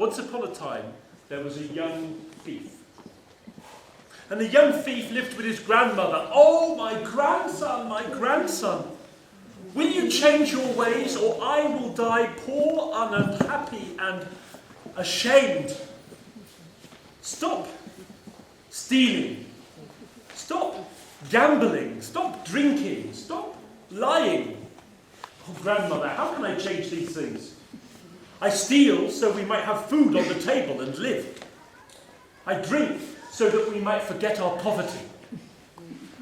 Once upon a time, there was a young thief. And the young thief lived with his grandmother. "Oh, my grandson, will you change your ways, or I will die poor and unhappy and ashamed? Stop stealing. Stop gambling. Stop drinking. Stop lying." "Oh, grandmother, how can I change these things? I steal so we might have food on the table and live. I drink so that we might forget our poverty.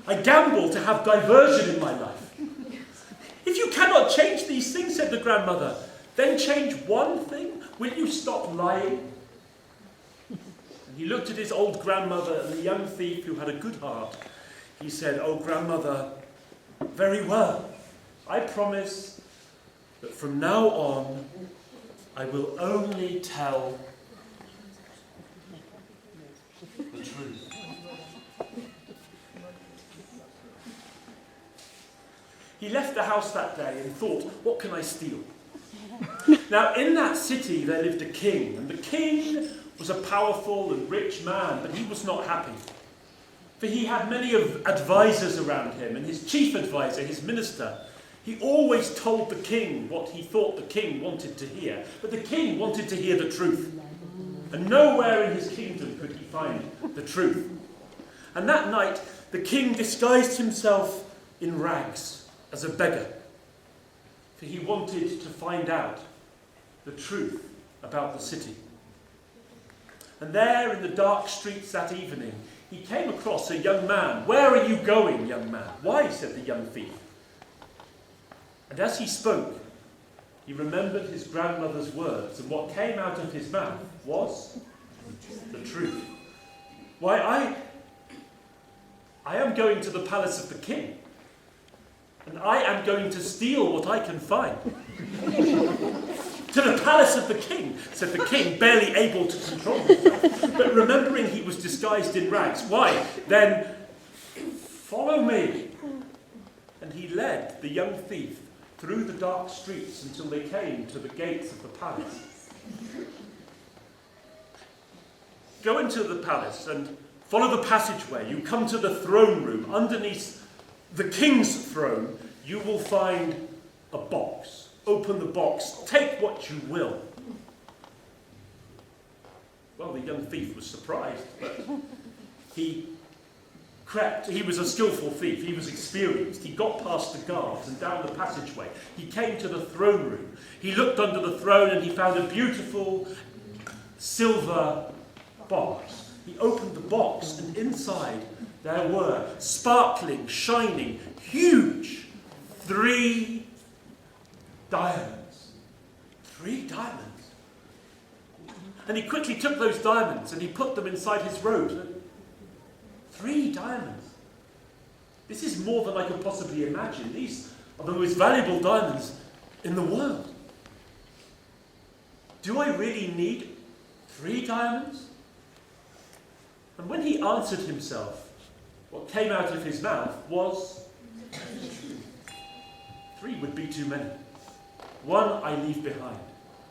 I gamble to have diversion in my life." "If you cannot change these things," said the grandmother, "then change one thing. Will you stop lying?" And he looked at his old grandmother and the young thief, who had a good heart. He said, "Oh, grandmother, very well. I promise that from now on, I will only tell the truth." He left the house that day and thought, "What can I steal?" Now, in that city there lived a king, and the king was a powerful and rich man, but he was not happy. For he had many advisors around him, and his chief advisor, his minister, he always told the king what he thought the king wanted to hear. But the king wanted to hear the truth. And nowhere in his kingdom could he find the truth. And that night, the king disguised himself in rags as a beggar. For he wanted to find out the truth about the city. And there in the dark streets that evening, he came across a young man. "Where are you going, young man?" "Why?" said the young thief. And as he spoke, he remembered his grandmother's words, and what came out of his mouth was the truth. "Why, I am going to the palace of the king, and I am going to steal what I can find." "To the palace of the king," said the king, barely able to control himself, but remembering he was disguised in rags. "Why, then, follow me." And he led the young thief through the dark streets until they came to the gates of the palace. Go into the palace and follow the passageway. You come to the throne room. Underneath the king's throne, you will find a box. Open the box. Take what you will. Well, the young thief was surprised, but he crept. He was a skillful thief. He was experienced. He got past the guards and down the passageway. He came to the throne room. He looked under the throne and he found a beautiful silver box. He opened the box, and inside there were sparkling, shining, huge 3 diamonds. 3 diamonds. And he quickly took those diamonds and he put them inside his robe. 3 diamonds. This is more than I could possibly imagine. These are the most valuable diamonds in the world. Do I really need 3 diamonds? And when he answered himself, what came out of his mouth was 3 would be too many. 1 I leave behind.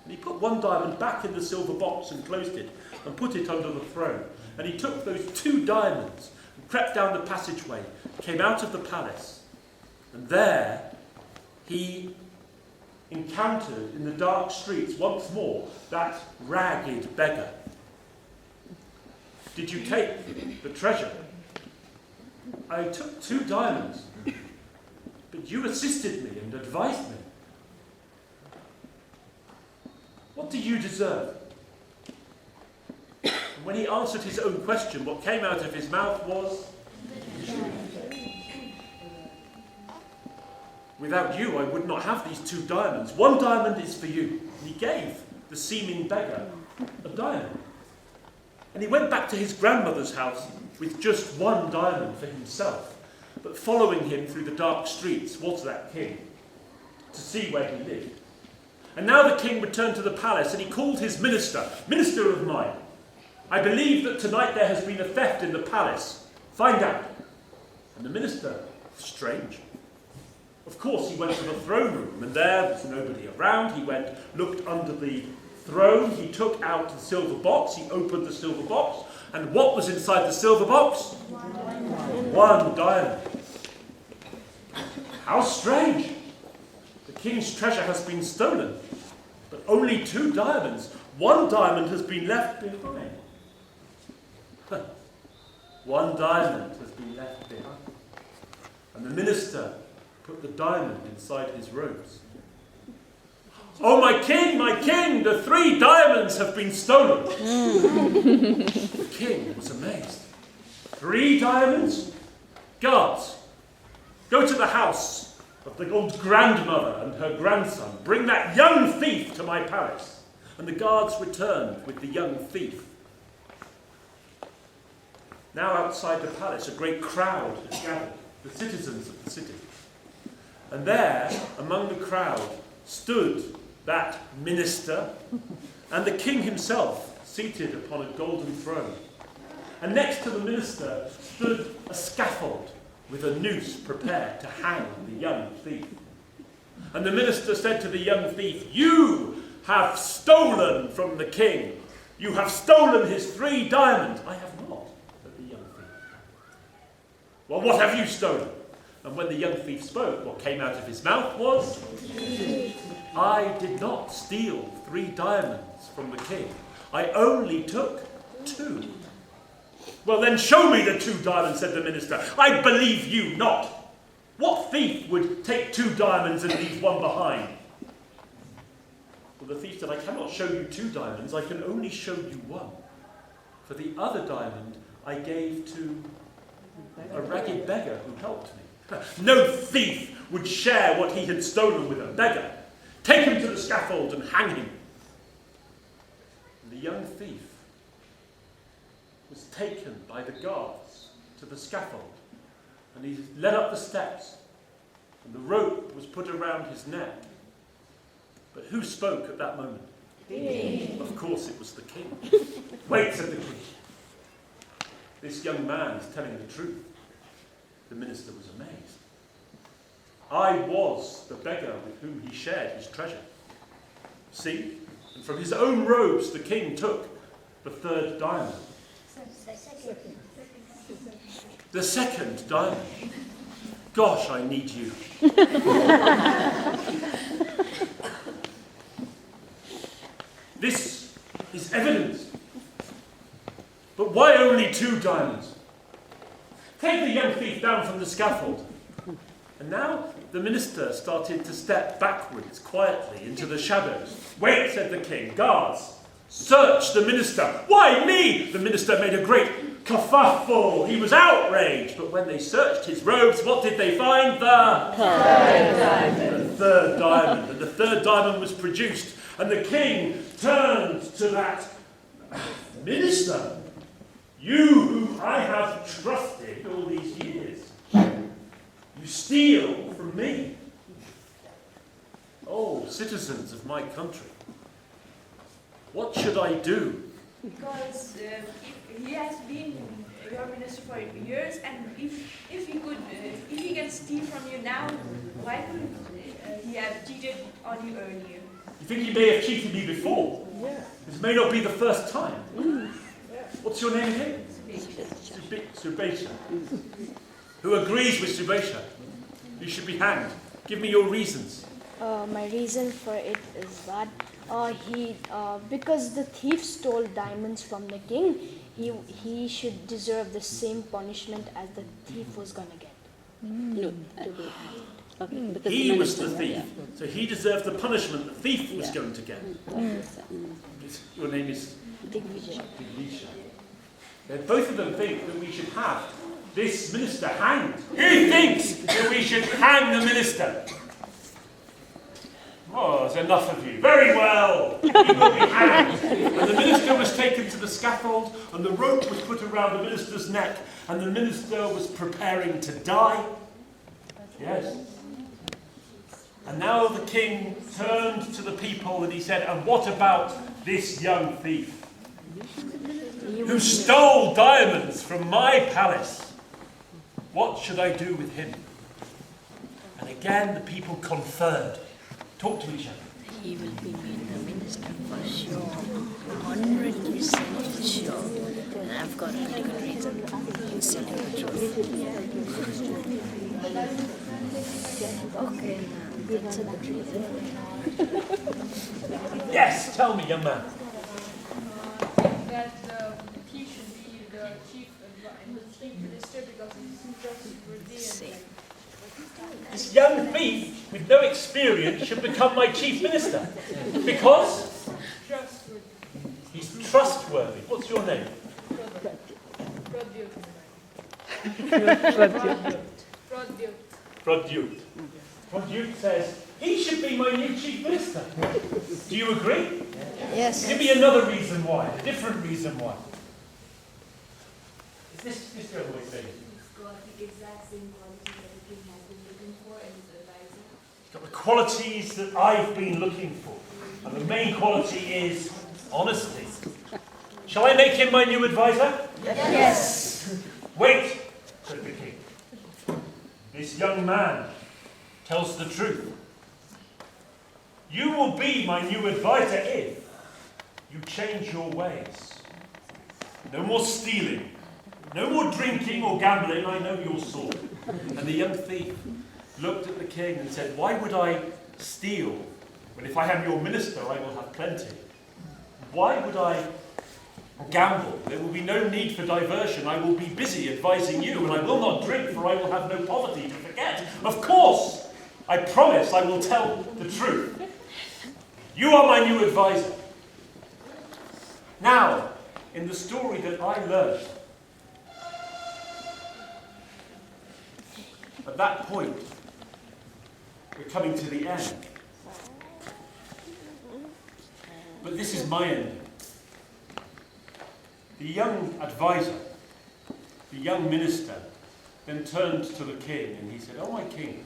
And he put 1 diamond back in the silver box and closed it and put it under the throne. And he took those 2 diamonds and crept down the passageway, came out of the palace, and there he encountered in the dark streets once more that ragged beggar. "Did you take the treasure?" "I took 2 diamonds, but you assisted me and advised me." "What do you deserve?" And when he answered his own question, what came out of his mouth was, "Without you, I would not have these 2 diamonds. 1 diamond is for you." And he gave the seeming beggar a diamond. And he went back to his grandmother's house with just 1 diamond for himself. But following him through the dark streets was that king, to see where he lived. And now the king returned to the palace, and he called his minister. "Minister of mine, I believe that tonight there has been a theft in the palace. Find out." And the minister, strange. Of course, he went to the throne room, and there was nobody around. He went, looked under the throne, he took out the silver box, he opened the silver box, and what was inside the silver box? One diamond. How strange! The king's treasure has been stolen, but only 2 diamonds. 1 diamond has been left behind. 1 diamond has been left behind. And the minister put the diamond inside his robes. Oh, my king, the 3 diamonds have been stolen. The king was amazed. 3 diamonds? Guards, go to the house of the old grandmother and her grandson. Bring that young thief to my palace. And the guards returned with the young thief. Now outside the palace, a great crowd has gathered, the citizens of the city. And there, among the crowd, stood that minister and the king himself, seated upon a golden throne. And next to the minister stood a scaffold with a noose prepared to hang the young thief. And the minister said to the young thief, "You have stolen from the king. You have stolen his 3 diamonds." "I have not," said the young thief. "Well, what have you stolen?" And when the young thief spoke, what came out of his mouth was, "I did not steal 3 diamonds from the king. I only took 2. "Well, then show me the 2 diamonds," said the minister. "I believe you not. What thief would take 2 diamonds and leave 1 behind?" Well, the thief said, "I cannot show you 2 diamonds. I can only show you 1. For the other diamond I gave to a ragged beggar who helped me." No thief would share what he had stolen with a beggar. "Take him to the scaffold and hang him." And the young thief was taken by the guards to the scaffold, and he led up the steps, and the rope was put around his neck. But who spoke at that moment? King. Of course it was the king. "Wait," said the king. "This young man is telling the truth." The minister was amazed. "I was the beggar with whom he shared his treasure. See, and from his own robes the king took the 3rd diamond." The 2nd diamond. Gosh, I need you. This is evidence. But why only 2 diamonds? Take the young thief down from the scaffold. And now the minister started to step backwards quietly into the shadows. "Wait," said the king. "Guards, search the minister." "Why me?" The minister made a great kerfuffle. He was outraged. But when they searched his robes, what did they find? The 3rd diamond. The 3rd diamond. And the 3rd diamond was produced. And the king turned to that minister. "You whom I have trusted all these years, you steal from me. Oh, citizens of my country, what should I do?" Because he has been your minister for years, and if he can steal from you now, why couldn't he have cheated on you earlier? You think he may have cheated me before? Yeah. This may not be the first time. What's your name again? Subesha. Who agrees with Subesha? You should be hanged. Give me your reasons. My reason for it is that because the thief stole diamonds from the king, he should deserve the same punishment as the thief was gonna get. No, to be okay, because He was the thief, so he deserved the punishment the thief was going to get. Your name is Digvijay. Both of them think that we should have this minister hanged. Who thinks that we should hang the minister? Oh, there's enough of you. Very well. You will be hanged. And the minister was taken to the scaffold, and the rope was put around the minister's neck, and the minister was preparing to die. Yes. And now the king turned to the people and he said, "And what about this young thief who stole diamonds from my palace? What should I do with him?" And again the people conferred. Talk to each other. he will be made the minister for sure. 100% sure. And I've got a pretty good reason. He's telling the truth. Okay, now that's the truth. Yes, tell me, young man. That he should be the chief minister because he's trustworthy and This young thief with no experience should become my chief minister. Because trustworthy. he's trustworthy. What's your name? Pradyut. Pradyut says, he should be my new chief minister. Do you agree? Yes. Give me another reason why, a different reason why. Is this the other way of saying it? He's got the exact same qualities that the king has been looking for in his advisor. He's got the qualities that I've been looking for. And the main quality is honesty. Shall I make him my new advisor? Yes. Wait, said the king. This young man tells the truth. You will be my new advisor if you change your ways. No more stealing. No more drinking or gambling. I know your sort. And the young thief looked at the king and said, why would I steal when if I am your minister I will have plenty? Why would I gamble? There will be no need for diversion. I will be busy advising you, and I will not drink, for I will have no poverty to forget. Of course, I promise I will tell the truth. You are my new advisor. Now, in the story that I learned, at that point, we're coming to the end. But this is my ending. The young advisor, the young minister, then turned to the king and he said, "Oh, my king,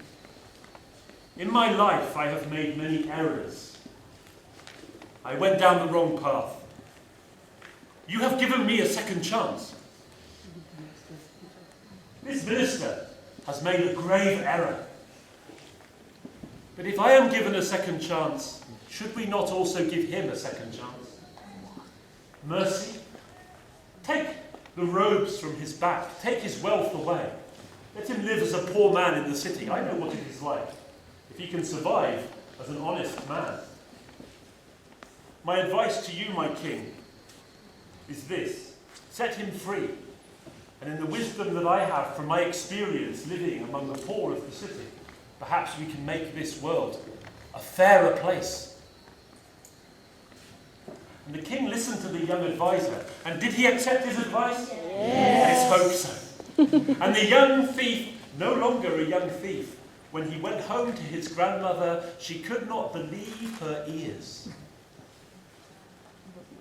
in my life I have made many errors. I went down the wrong path. You have given me a second chance. This minister has made a grave error. But if I am given a second chance, should we not also give him a second chance? Mercy. Take the robes from his back. Take his wealth away. Let him live as a poor man in the city. I know what it is like, if he can survive as an honest man. My advice to you, my king, is this. Set him free. And in the wisdom that I have from my experience living among the poor of the city, perhaps we can make this world a fairer place." And the king listened to the young advisor. And did he accept his advice? Yes. Let's hope so. And the young thief, no longer a young thief, when he went home to his grandmother, she could not believe her ears.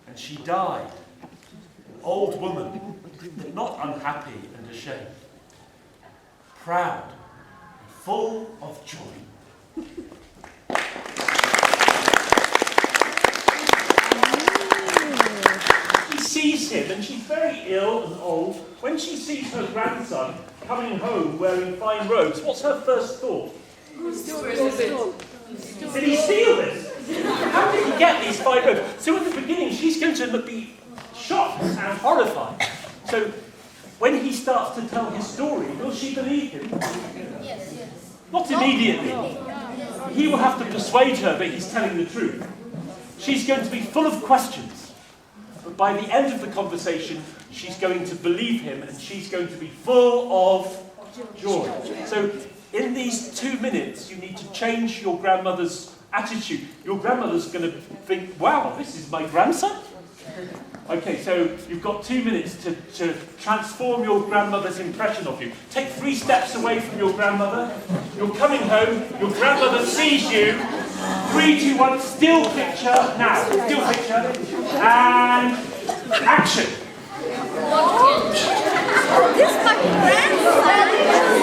And she died, an old woman, but not unhappy and ashamed, proud and full of joy. She sees him, and she's very ill and old. When she sees her grandson coming home wearing fine robes, what's her first thought? Did he steal this? How did he get these fine robes? So at the beginning, she's going to be shocked and horrified. So when he starts to tell his story, will she believe him? Yes. Not immediately. He will have to persuade her that he's telling the truth. She's going to be full of questions. But by the end of the conversation, she's going to believe him and she's going to be full of joy. So in these 2 minutes, you need to change your grandmother's attitude. Your grandmother's going to think, wow, this is my grandson? Okay, so you've got 2 minutes to transform your grandmother's impression of you. Take 3 steps away from your grandmother. You're coming home. Your grandmother sees you. 3, 2, 1, still picture. Now, still picture. And action. This is my grandson.